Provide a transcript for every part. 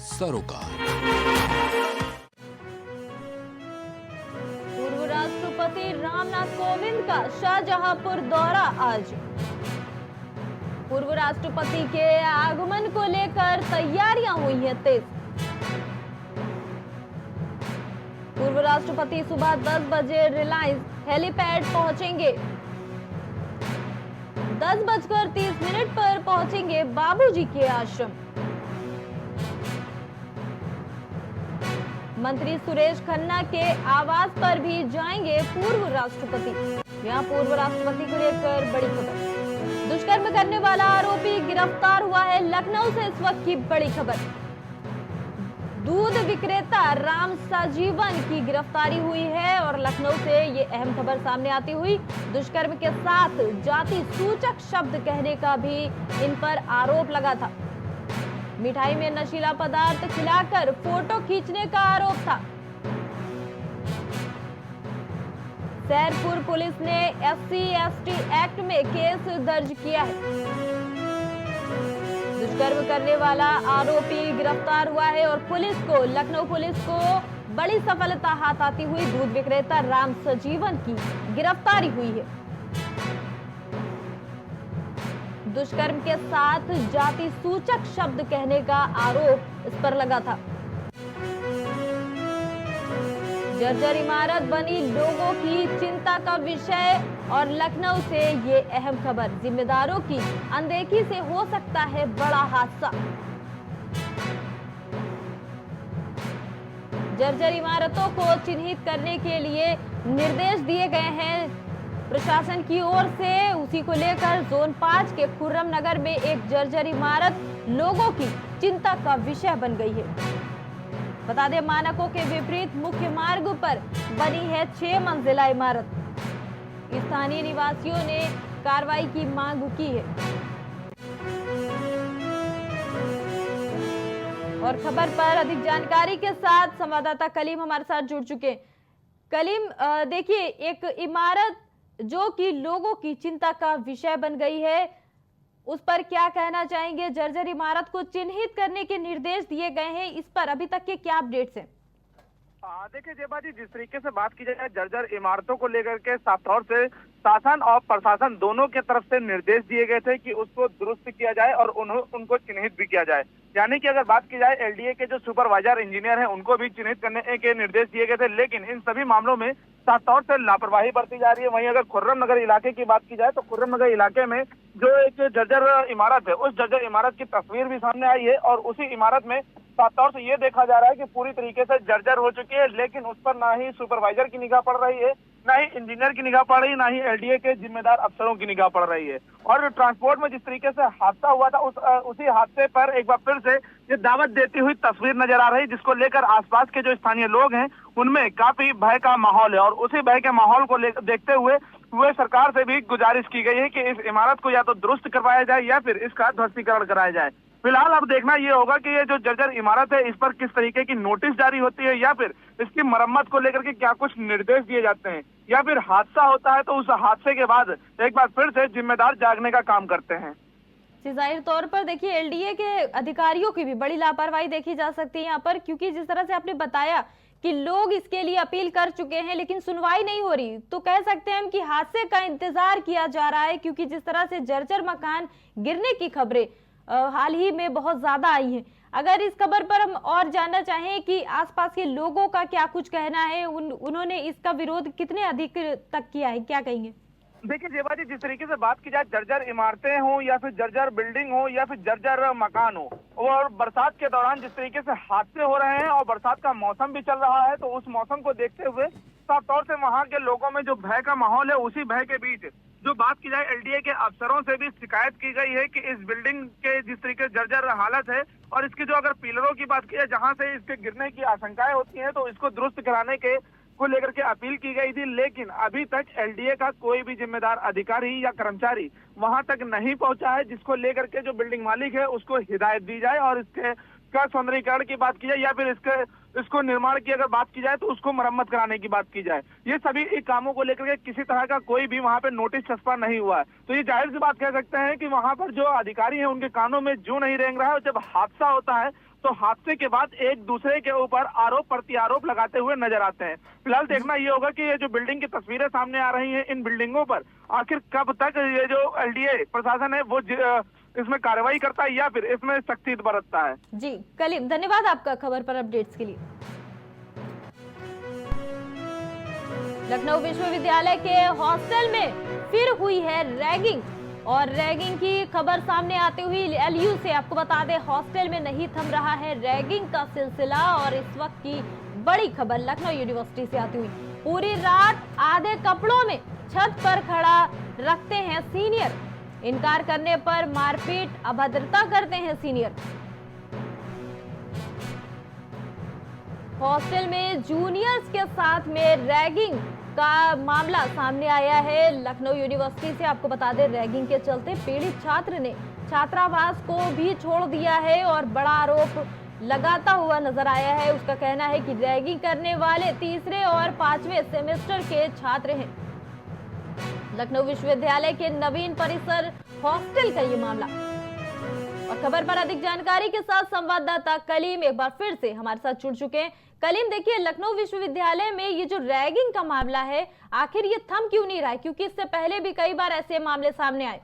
सरोकार। पूर्व राष्ट्रपति रामनाथ कोविंद का शाहजहांपुर दौरा आज। पूर्व राष्ट्रपति के आगमन को लेकर तैयारियां हुई हैं तेज। पूर्व राष्ट्रपति सुबह 10 बजे रिलायंस हेलीपैड पहुंचेंगे। 10:30 पर पहुंचेंगे बाबूजी के आश्रम। मंत्री सुरेश खन्ना के आवास पर भी जाएंगे पूर्व राष्ट्रपति। यहां पूर्व राष्ट्रपति को लेकर बड़ी खबर। दुष्कर्म करने वाला आरोपी गिरफ्तार हुआ है। लखनऊ से इस वक्त की बड़ी खबर। दूध विक्रेता राम सजीवन की गिरफ्तारी हुई है और लखनऊ से ये अहम खबर सामने आती हुई। दुष्कर्म के साथ जाति सूचक शब्द कहने का भी इन पर आरोप लगा था। मिठाई में नशीला पदार्थ खिलाकर फोटो खींचने का आरोप था। सैरपुर पुलिस ने SC/ST एक्ट में केस दर्ज किया है। दुष्कर्म करने वाला आरोपी गिरफ्तार हुआ है और लखनऊ पुलिस को बड़ी सफलता हाथ आती हुई दूध विक्रेता राम सजीवन की गिरफ्तारी हुई है। दुष्कर्म के साथ जाति सूचक शब्द कहने का आरोप इस पर लगा था। जर्जर इमारत बनी लोगों की चिंता का विषय और लखनऊ से ये अहम खबर। जिम्मेदारों की अनदेखी से हो सकता है बड़ा हादसा। जर्जर इमारतों को चिन्हित करने के लिए निर्देश दिए गए हैं प्रशासन की ओर से। उसी को लेकर जोन 5 के खुर्रम नगर में एक जर्जर इमारत लोगों की चिंता का विषय बन गई है। बता दें, मानकों के विपरीत मुख्य मार्ग पर बनी है 6 मंजिला इमारत। स्थानीय निवासियों ने कार्रवाई की मांग की है। और खबर पर अधिक जानकारी के साथ संवाददाता कलीम हमारे साथ जुड़ चुके हैं। कलीम, देखिए, एक इमारत जो कि लोगों की चिंता का विषय बन गई है, उस पर क्या कहना चाहेंगे? जर्जर इमारत को चिन्हित करने के निर्देश दिए गए हैं, इस पर अभी तक के क्या अपडेट्स हैं? देखिए जेबा जी, जिस तरीके से बात की जाए जर्जर इमारतों को लेकर के साफ तौर से शासन और प्रशासन दोनों के तरफ से निर्देश दिए गए थे कि उसको दुरुस्त किया जाए और उनको चिन्हित भी किया जाए। यानी कि अगर बात की जाए LDA के जो सुपरवाइजर इंजीनियर हैं उनको भी चिन्हित करने के निर्देश दिए गए थे, लेकिन इन सभी मामलों में साफ तौर से लापरवाही बरती जा रही है। वहीं अगर खुर्रम नगर इलाके की बात की जाए तो खुर्रम नगर इलाके में जो एक जर्जर इमारत है, उस जर्जर इमारत की तस्वीर भी सामने आई है और उसी इमारत में साफ तौर से ये देखा जा रहा है कि पूरी तरीके से जर्जर हो चुकी है, लेकिन उस पर ना ही सुपरवाइजर की निगाह पड़ रही है, ना ही इंजीनियर की निगाह पड़ रही है, ना ही LDA के जिम्मेदार अफसरों की निगाह पड़ रही है। और ट्रांसपोर्ट में जिस तरीके से हादसा हुआ था उसी हादसे पर एक बार फिर से ये दावत देती हुई तस्वीर नजर आ रही है, जिसको लेकर आसपास के जो स्थानीय लोग हैं उनमें काफी भय का माहौल है। और उसी भय के माहौल को देखते हुए सरकार से भी गुजारिश की गई है कि इस इमारत को या तो दुरुस्त करवाया जाए या फिर इसका ध्वस्तीकरण कराया जाए। फिलहाल अब देखना ये होगा कि ये जो जर्जर इमारत है इस पर किस तरीके की नोटिस जारी होती है या फिर इसकी मरम्मत को लेकर के क्या कुछ निर्देश दिए जाते हैं या फिर हादसा होता है तो उस हादसे के बाद एक बार फिर से जिम्मेदार जागने का काम करते हैं। जाहिर तौर पर देखिए, LDA के अधिकारियों की भी बड़ी लापरवाही देखी जा सकती है यहाँ पर, क्योंकि जिस तरह से आपने बताया कि लोग इसके लिए अपील कर चुके हैं लेकिन सुनवाई नहीं हो रही, तो कह सकते हैं हम कि हादसे का इंतजार किया जा रहा है, क्योंकि जिस तरह से जर्जर मकान गिरने की खबरें हाल ही में बहुत ज्यादा आई हैं। अगर इस खबर पर हम और जानना चाहें कि आसपास के लोगों का क्या कुछ कहना है, उन्होंने इसका विरोध कितने अधिक तक किया है, क्या कहेंगे? देखिए जेबा जी, जिस तरीके से बात की जाए जर्जर इमारतें हो या फिर जर्जर बिल्डिंग हो या फिर जर्जर मकान हो, और बरसात के दौरान जिस तरीके से हादसे हो रहे हैं और बरसात का मौसम भी चल रहा है, तो उस मौसम को देखते हुए साफ तौर से वहाँ के लोगों में जो भय का माहौल है, उसी भय के बीच जो बात की जाए LDA के अफसरों से भी शिकायत की गई है कि इस बिल्डिंग के जिस तरीके जर्जर हालत है और इसकी जो अगर पिलरों की बात की जाए जहाँ से इसके गिरने की आशंकाएं होती हैं, तो इसको दुरुस्त कराने के को लेकर के अपील की गई थी, लेकिन अभी तक LDA का कोई भी जिम्मेदार अधिकारी या कर्मचारी वहां तक नहीं पहुंचा है, जिसको लेकर के जो बिल्डिंग मालिक है उसको हिदायत दी जाए और इसके इसका सौंदर्यीकरण की बात की जाए या फिर इसको निर्माण की अगर बात की जाए तो उसको मरम्मत कराने की बात की जाए, ये सभी कामों को लेकर के किसी तरह का कोई भी वहां पे नोटिस छपा नहीं हुआ है। तो ये जाहिर सी बात कह सकते हैं कि वहां पर जो अधिकारी हैं उनके कानों में जूं नहीं रेंग रहा है। जब हादसा होता है तो हादसे के बाद एक दूसरे के ऊपर आरोप प्रत्यारोप लगाते हुए नजर आते हैं। फिलहाल देखना ये होगा कि ये जो बिल्डिंग की तस्वीरें सामने आ रही हैं, इन बिल्डिंगों पर आखिर कब तक ये जो एलडीए प्रशासन है वो इसमें कार्रवाई करता है या फिर इसमें सख्ती बरतता है। जी कलीम, धन्यवाद आपका खबर पर अपडेट्स के लिए। लखनऊ विश्वविद्यालय के हॉस्टल में फिर हुई है रैगिंग और रैगिंग की खबर सामने आते हुए एलयू से आपको बता दें, हॉस्टल में नहीं थम रहा है रैगिंग का सिलसिला। और इस वक्त की बड़ी खबर लखनऊ यूनिवर्सिटी से आती हुई, पूरी रात आधे कपड़ों में छत पर खड़ा रखते हैं सीनियर, इनकार करने पर मारपीट अभद्रता करते हैं सीनियर। हॉस्टल में जूनियर्स के साथ में रैगिंग का मामला सामने आया है लखनऊ यूनिवर्सिटी से। आपको बता दें, रैगिंग के चलते पीड़ित छात्र ने छात्रावास को भी छोड़ दिया है और बड़ा आरोप लगाता हुआ नजर आया है। उसका कहना है कि रैगिंग करने वाले तीसरे और 5वें सेमेस्टर के छात्र हैं। लखनऊ विश्वविद्यालय के नवीन परिसर हॉस्टल का ये मामला। और खबर पर अधिक जानकारी के साथ संवाददाता कलीम एक बार फिर से हमारे साथ जुड़ चुके हैं। कलीम, देखिए लखनऊ विश्वविद्यालय में ये जो रैगिंग का मामला है, आखिर ये थम क्यों नहीं रहा है? क्योंकि इससे पहले भी कई बार ऐसे मामले सामने आए।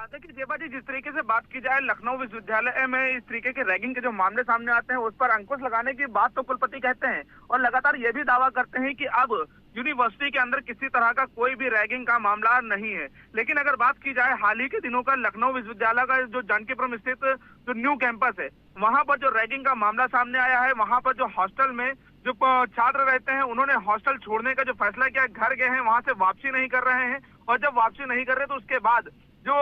देखिए जेबा जी, जिस तरीके से बात की जाए लखनऊ विश्वविद्यालय में इस तरीके के रैगिंग के जो मामले सामने आते हैं उस पर अंकुश लगाने की बात तो कुलपति कहते हैं और लगातार ये भी दावा करते हैं कि अब यूनिवर्सिटी के अंदर किसी तरह का कोई भी रैगिंग का मामला नहीं है। लेकिन अगर बात की जाए हाल ही के दिनों का लखनऊ विश्वविद्यालय का जो जानकीपुरम स्थित जो न्यू कैंपस है, वहां पर जो रैगिंग का मामला सामने आया है, वहां पर जो हॉस्टल में जो छात्र रहते हैं उन्होंने हॉस्टल छोड़ने का जो फैसला किया, घर गए हैं, वहां से वापसी नहीं कर रहे हैं। और जब वापसी नहीं कर रहे तो उसके बाद जो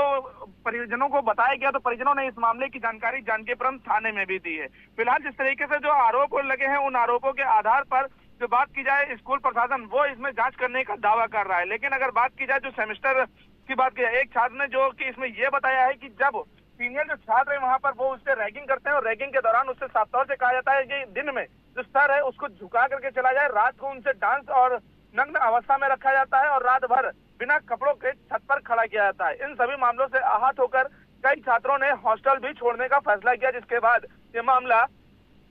परिजनों को बताया गया तो परिजनों ने इस मामले की जानकारी जानकीपुरम थाने में भी दी है। फिलहाल जिस तरीके से जो आरोप लगे हैं उन आरोपों के आधार पर जो बात की जाए, स्कूल प्रशासन वो इसमें जांच करने का दावा कर रहा है। लेकिन अगर बात की जाए जो सेमेस्टर की बात की जाए, एक छात्र ने जो कि इसमें ये बताया है कि जब सीनियर जो छात्र है वहां पर वो उससे रैगिंग करते हैं और रैगिंग के दौरान उससे साफ तौर से कहा जाता है कि दिन में जो सर है उसको झुका करके चला जाए, रात को उनसे डांस और नग्न अवस्था में रखा जाता है और रात भर बिना कपड़ों के छत पर खड़ा किया जाता है। इन सभी मामलों से आहत होकर कई छात्रों ने हॉस्टल भी छोड़ने का फैसला किया, जिसके बाद ये मामला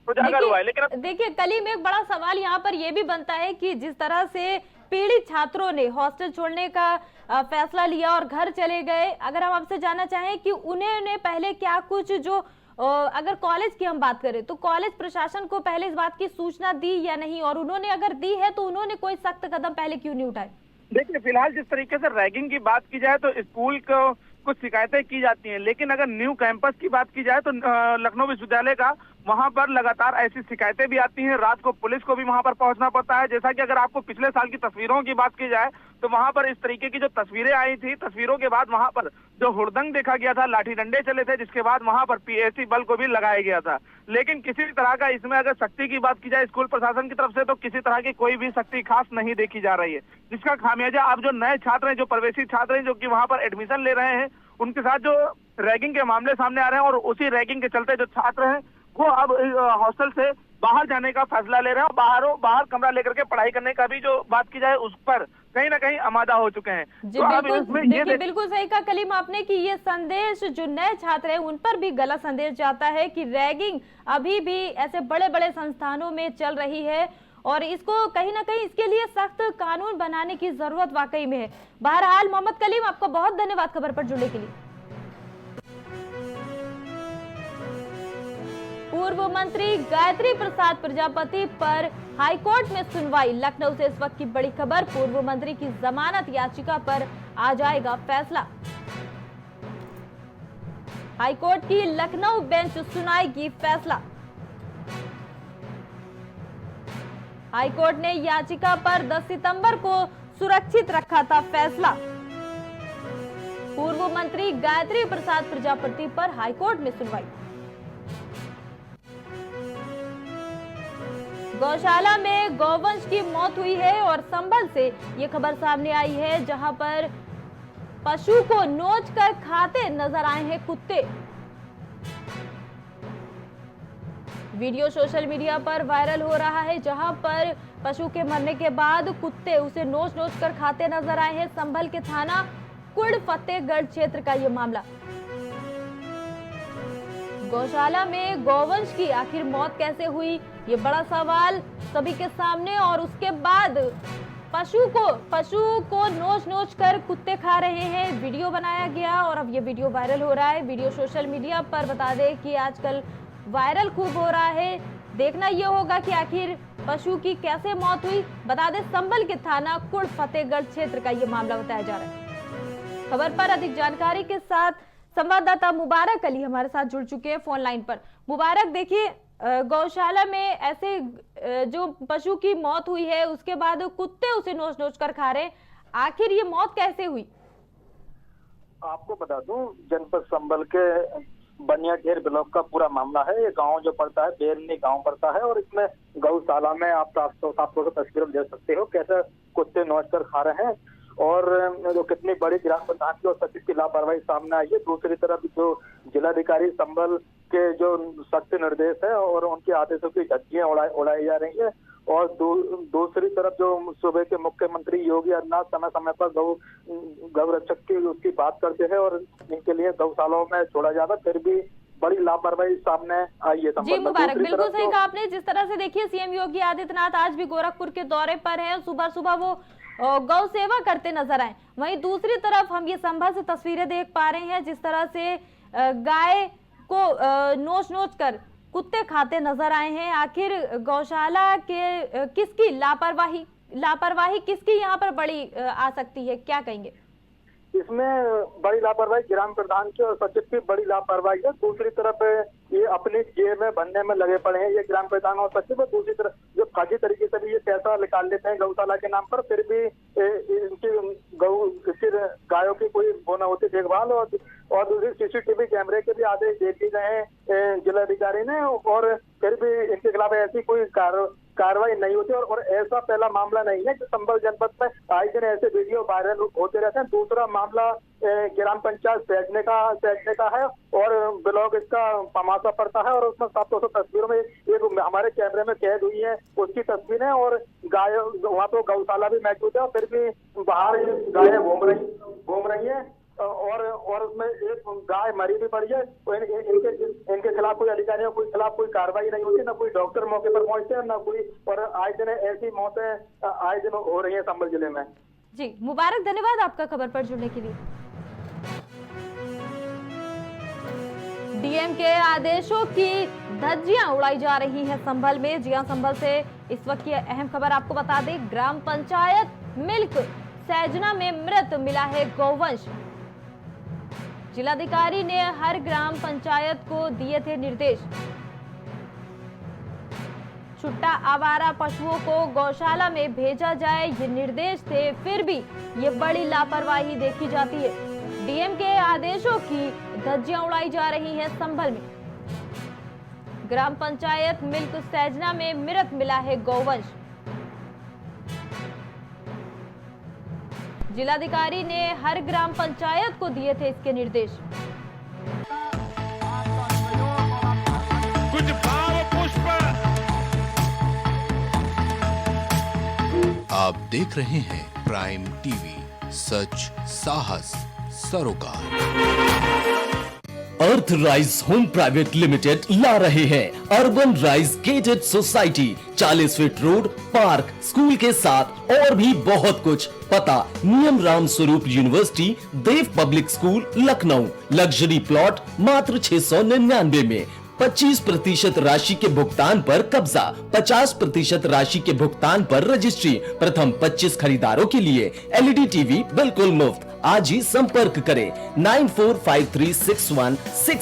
उजागर हुआ है। लेकिन देखिए कलीम, एक बड़ा सवाल यहाँ पर यह भी बनता है कि जिस तरह से पीड़ित छात्रों ने हॉस्टल छोड़ने का फैसला लिया और घर चले गए, अगर हम आपसे जानना चाहें कि उन्हें पहले क्या कुछ जो अगर कॉलेज की हम बात करें तो कॉलेज प्रशासन को पहले इस बात की सूचना दी या नहीं, और उन्होंने अगर दी है तो उन्होंने कोई सख्त कदम पहले क्यों नहीं उठाए? देखिए फिलहाल जिस तरीके से रैगिंग की बात की जाए तो स्कूल को कुछ शिकायतें की जाती हैं, लेकिन अगर न्यू कैंपस की बात की जाए तो लखनऊ विश्वविद्यालय का वहां पर लगातार ऐसी शिकायतें भी आती हैं। रात को पुलिस को भी वहां पर पहुंचना पड़ता है। जैसा कि अगर आपको पिछले साल की तस्वीरों की बात की जाए तो वहां पर इस तरीके की जो तस्वीरें आई थी, तस्वीरों के बाद वहां पर जो हुड़दंग देखा गया था, लाठी डंडे चले थे, जिसके बाद वहां पर पीएसी बल को भी लगाया गया था। लेकिन किसी तरह का इसमें अगर सख्ती की बात की जाए स्कूल प्रशासन की तरफ से तो किसी तरह की कोई भी सख्ती खास नहीं देखी जा रही है, जिसका खामियाजा अब जो नए छात्र हैं, जो प्रवेशी छात्र हैं जो कि वहां पर एडमिशन ले रहे हैं, उनके साथ जो रैगिंग के मामले सामने आ रहे हैं और उसी रैगिंग के चलते जो छात्र हैं वो अब हॉस्टल से बाहर जाने का फैसला ले रहे हैं और बाहर कमरा लेकर के पढ़ाई करने का भी जो बात की जाए उस पर कहीं ना कहीं आमादा हो चुके हैं। जी तो बिल्कुल सही कहा कलीम आपने कि ये संदेश जो नए छात्र हैं उन पर भी गलत संदेश जाता है कि रैगिंग अभी भी ऐसे बड़े बड़े संस्थानों में चल रही है और इसको कहीं ना कहीं इसके लिए सख्त कानून बनाने की जरूरत वाकई में है। बहरहाल मोहम्मद कलीम, आपका बहुत धन्यवाद खबर पर जुड़ने के लिए। पूर्व मंत्री गायत्री प्रसाद प्रजापति पर हाईकोर्ट में सुनवाई। लखनऊ से इस वक्त की बड़ी खबर, पूर्व मंत्री की जमानत याचिका पर आ जाएगा फैसला। हाईकोर्ट की लखनऊ बेंच सुनाएगी फैसला। हाईकोर्ट ने याचिका पर 10 सितंबर को सुरक्षित रखा था फैसला। पूर्व मंत्री गायत्री प्रसाद प्रजापति पर हाईकोर्ट में सुनवाई। गौशाला में गौवंश की मौत हुई है और संभल से ये खबर सामने आई है, जहां पर पशु को नोच कर खाते नजर आए हैं कुत्ते। वीडियो सोशल मीडिया पर वायरल हो रहा है, जहां पर पशु के मरने के बाद कुत्ते उसे नोच नोच कर खाते नजर आए हैं। संभल के थाना कुड़ फतेहगढ़ क्षेत्र का ये मामला। गौशाला में गौवंश की आखिर मौत कैसे हुई, ये बड़ा सवाल सभी के सामने। और उसके बाद पशु को नोच नोच कर कुत्ते खा रहे हैं, वीडियो बनाया गया और अब ये वीडियो वायरल हो रहा है। वीडियो सोशल मीडिया पर बता दें कि आजकल वायरल खूब हो रहा है। देखना ये होगा कि आखिर पशु की कैसे मौत हुई। बता दें संभल के थाना कुड़ फतेहगढ़ क्षेत्र का ये मामला बताया जा रहा है। खबर पर अधिक जानकारी के साथ संवाददाता मुबारक अली हमारे साथ जुड़ चुके हैं फोन लाइन पर। मुबारक, देखिए गौशाला में ऐसे जो पशु की मौत हुई है उसके बाद कुत्ते उसे नोच नोच कर खा रहे, आखिर ये मौत कैसे हुई? आपको बता दूं, जनपद संभल के बनियाढेर ब्लॉक का पूरा मामला है। ये गांव जो पड़ता है बेरनी गांव पड़ता है और इसमें गौशाला में आप तस्वीर देख सकते हो कैसे कुत्ते नोच कर खा रहे हैं और जो कितनी बड़ी ग्राम प्रधान की और सचिव की लापरवाही सामने आई है। दूसरी तरफ जो जिलाधिकारी संभल के जो सख्त निर्देश है और उनके आदेशों की झटकियां उड़ाई जा रही है और दूसरी तरफ जो सूबे के मुख्यमंत्री योगी आदित्यनाथ समय समय पर गौ रक्षक की उसकी बात करते हैं और इनके लिए गौशालाओं में छोड़ा जाता है, फिर भी बड़ी लापरवाही सामने आई है। जी मुबारक, बिल्कुल सही कहा आपने। जिस तरह से देखिए सीएम योगी आदित्यनाथ आज भी गोरखपुर के दौरे पर हैं, सुबह सुबह वो गौ सेवा करते नजर आए। वहीं दूसरी तरफ हम ये संभल से तस्वीरें देख पा रहे हैं जिस तरह से गाय को नोच नोच कर कुत्ते खाते नजर आए हैं। आखिर गौशाला के किसकी लापरवाही किसकी यहाँ पर बड़ी आ सकती है, क्या कहेंगे? इसमें बड़ी लापरवाही ग्राम प्रधान की और सचिव की बड़ी लापरवाही है। दूसरी तरफ ये अपनी जेब में भरने में लगे पड़े हैं ये ग्राम प्रधान और सचिव। दूसरी तरफ जो फर्जी तरीके से भी ये पैसा निकाल लेते हैं गौशाला के नाम पर, फिर भी इनकी गायों की कोई वो न होती देखभाल। और दूसरी सीसीटीवी कैमरे के भी आदेश दे दिए गए हैं जिलाधिकारी ने और फिर भी इनके खिलाफ ऐसी कोई कार्रवाई नहीं होती और ऐसा पहला मामला नहीं है कि संभल जनपद में आए दिन ऐसे वीडियो वायरल होते रहते हैं। दूसरा मामला ग्राम पंचायत सैजने का है और ब्लॉग इसका पमासा पड़ता है और उसमें 700 तस्वीरों में एक हमारे कैमरे में कैद हुई है उसकी तस्वीरें और गाय वहाँ पे गौशाला भी मौजूद है और फिर भी बाहर गायें घूम रही है और उसमें एक गाय मरी भी पड़ी है। इनके खिलाफ कोई अधिकारियों के खिलाफ कोई कार्रवाई नहीं होती, ना कोई डॉक्टर मौके पर पहुंचते हैं, ना कोई। और आए दिन ऐसी मौतें आए दिन हो रही है संभल जिले में। जी मुबारक, धन्यवाद आपका खबर पर जुड़ने के लिए। डीएम के आदेशों की धज्जियां उड़ाई जा रही हैं संभल में। जी हां, संभल से इस वक्त की अहम खबर आपको बता दें, ग्राम पंचायत मिल्क सैजना में मृत मिला है गौवंश। जिलाधिकारी ने हर ग्राम पंचायत को दिए थे निर्देश, छुट्टा आवारा पशुओं को गौशाला में भेजा जाए, ये निर्देश थे, फिर भी ये बड़ी लापरवाही देखी जाती है। डीएम के आदेशों की धज्जियां उड़ाई जा रही हैं संभल में। ग्राम पंचायत मिल्क सैजना में मृत मिला है गौवंश। जिलाधिकारी ने हर ग्राम पंचायत को दिए थे इसके निर्देश। कुछ भाव पुष्प। आप देख रहे हैं प्राइम टीवी, सच साहस सरोकार। अर्थ राइज होम प्राइवेट लिमिटेड ला रहे हैं urban rise gated society, 40 feet road, park, school के साथ और भी बहुत कुछ। पता नियम Ram Swaroop university, Dev public school, Lucknow. Luxury plot मात्र 699 में। 25% राशि के भुगतान पर कब्जा, 50% राशि के भुगतान पर रजिस्ट्री। प्रथम 25 खरीदारों के लिए एलईडी टीवी बिल्कुल मुफ्त। आज ही संपर्क करें 94536166